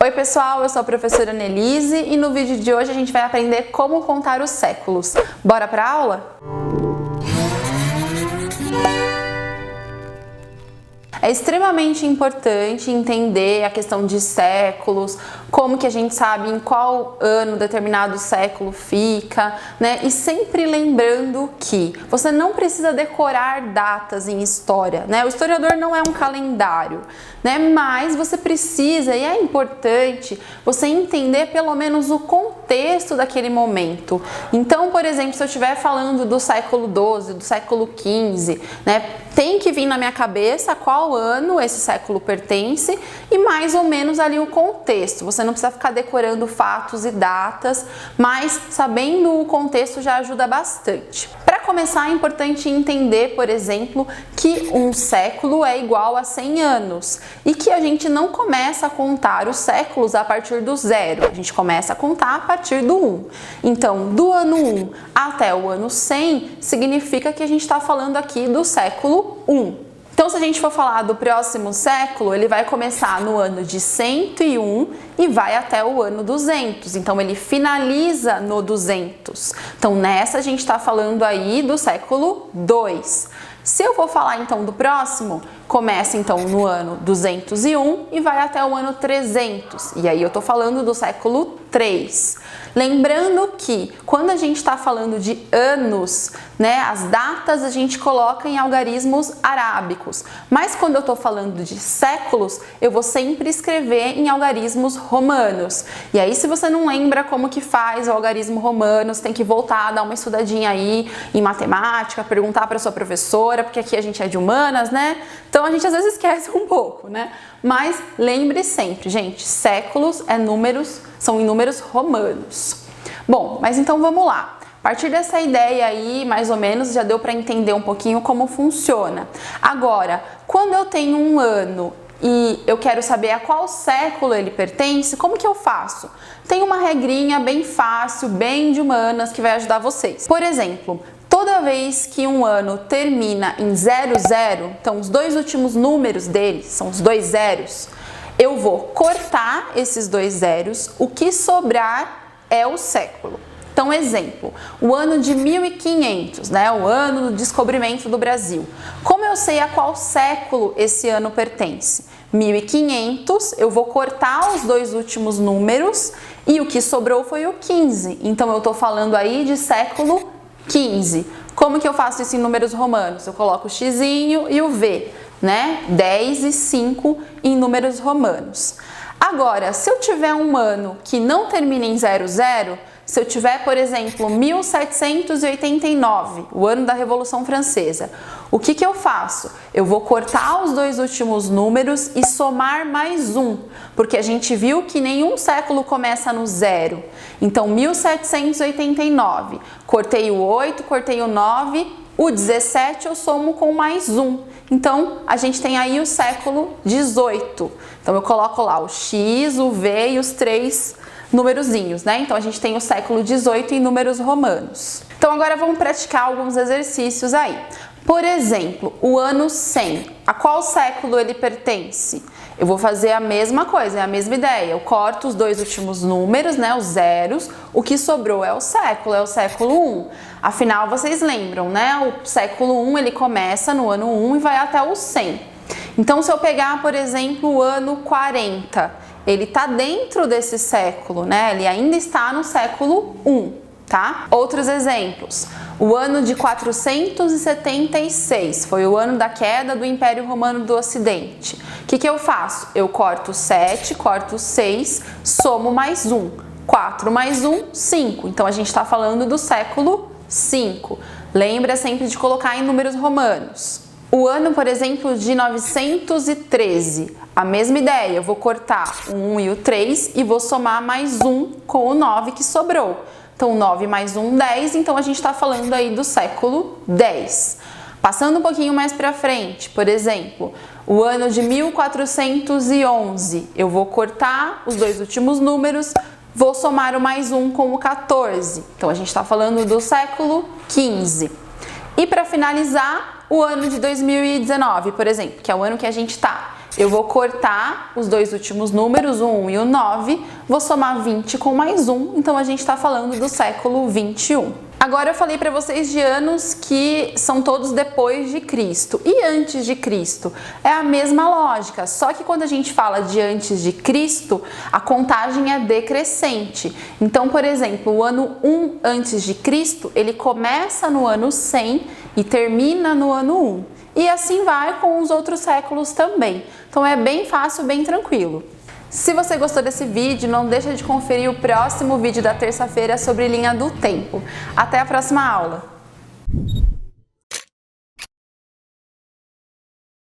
Oi pessoal, eu sou a professora Nelise e no vídeo de hoje a gente vai aprender como contar os séculos. Bora pra aula? É extremamente importante entender a questão de séculos, como que a gente sabe em qual ano determinado século fica, né? E sempre lembrando que você não precisa decorar datas em história, né? O historiador não é um calendário, né? Mas você precisa, e é importante, você entender pelo menos o contexto daquele momento. Então, por exemplo, se eu estiver falando do século XII, do século XV, né? Tem que vir na minha cabeça qual ano esse século pertence e mais ou menos ali o contexto. Você não precisa ficar decorando fatos e datas, mas sabendo o contexto já ajuda bastante. Para começar, é importante entender, por exemplo, que um século é igual a 100 anos e que a gente não começa a contar os séculos a partir do 0, a gente começa a contar a partir do 1. Então, do ano 1 até o ano 100 significa que a gente está falando aqui do século 1. Então, se a gente for falar do próximo século, ele vai começar no ano de 101 e vai até o ano 200. Então, ele finaliza no 200. Então, nessa a gente está falando aí do século 2. Se eu for falar então do próximo, começa então no ano 201 e vai até o ano 300. E aí eu tô falando do século 3. Lembrando que quando a gente está falando de anos, né, as datas a gente coloca em algarismos arábicos. Mas quando eu tô falando de séculos, eu vou sempre escrever em algarismos romanos. E aí, se você não lembra como que faz o algarismo romano, você tem que voltar, dar uma estudadinha aí em matemática, perguntar para sua professora, porque aqui a gente é de humanas, né? Então a gente às vezes esquece um pouco, né? Mas lembre sempre, gente, séculos são em números romanos. Bom, mas então vamos lá. A partir dessa ideia aí, mais ou menos, já deu para entender um pouquinho como funciona. Agora, quando eu tenho um ano e eu quero saber a qual século ele pertence, como que eu faço? Tem uma regrinha bem fácil, bem de humanas, que vai ajudar vocês. Por exemplo, toda vez que um ano termina em 00, então os dois últimos números dele são os dois zeros, eu vou cortar esses dois zeros, o que sobrar é o século. Então, exemplo, o ano de 1500, né, o ano do descobrimento do Brasil. Como eu sei a qual século esse ano pertence? 1500, eu vou cortar os dois últimos números e o que sobrou foi o 15. Então, eu estou falando aí de século 15. Como que eu faço isso em números romanos? Eu coloco o xizinho e o V, né? 10 e 5 em números romanos. Agora, se eu tiver um ano que não termina em 00, se eu tiver, por exemplo, 1789, o ano da Revolução Francesa, o que que eu faço? Eu vou cortar os dois últimos números e somar mais um, porque a gente viu que nenhum século começa no 0. Então, 1789, cortei o 8, cortei o 9, o 17 eu somo com mais um. Então, a gente tem aí o século 18. Então, eu coloco lá o X, o V e os três numerozinhos, né? Então, a gente tem o século 18 em números romanos. Então, agora vamos praticar alguns exercícios aí. Por exemplo, o ano 100. A qual século ele pertence? Eu vou fazer a mesma coisa, é a mesma ideia. Eu corto os dois últimos números, né, os zeros. O que sobrou é o século 1. Afinal, vocês lembram, né? O século 1 ele começa no ano 1 e vai até o 100. Então, se eu pegar, por exemplo, o ano 40, ele está dentro desse século, né? Ele ainda está no século 1, tá? Outros exemplos. O ano de 476 foi o ano da queda do Império Romano do Ocidente. O que que eu faço? Eu corto 7, corto 6, somo mais 1. 4 mais 1, 5. Então, a gente está falando do século 5. Lembra sempre de colocar em números romanos. O ano, por exemplo, de 913, a mesma ideia, eu vou cortar o 1 e o 3 e vou somar mais 1 com o 9 que sobrou. Então, 9 mais 1, 10, então a gente está falando aí do século 10. Passando um pouquinho mais para frente, por exemplo, o ano de 1411, eu vou cortar os dois últimos números, vou somar o mais 1 com o 14. Então, a gente está falando do século 15. E para finalizar, o ano de 2019, por exemplo, que é o ano que a gente está. Eu vou cortar os dois últimos números, o 1 e o 9, vou somar 20 com mais 1, então a gente está falando do século 21. Agora eu falei para vocês de anos que são todos depois de Cristo e antes de Cristo. É a mesma lógica, só que quando a gente fala de antes de Cristo, a contagem é decrescente. Então, por exemplo, o ano 1 antes de Cristo, ele começa no ano 100 e termina no ano 1. E assim vai com os outros séculos também. Então é bem fácil, bem tranquilo. Se você gostou desse vídeo, não deixa de conferir o próximo vídeo da terça-feira sobre linha do tempo. Até a próxima aula!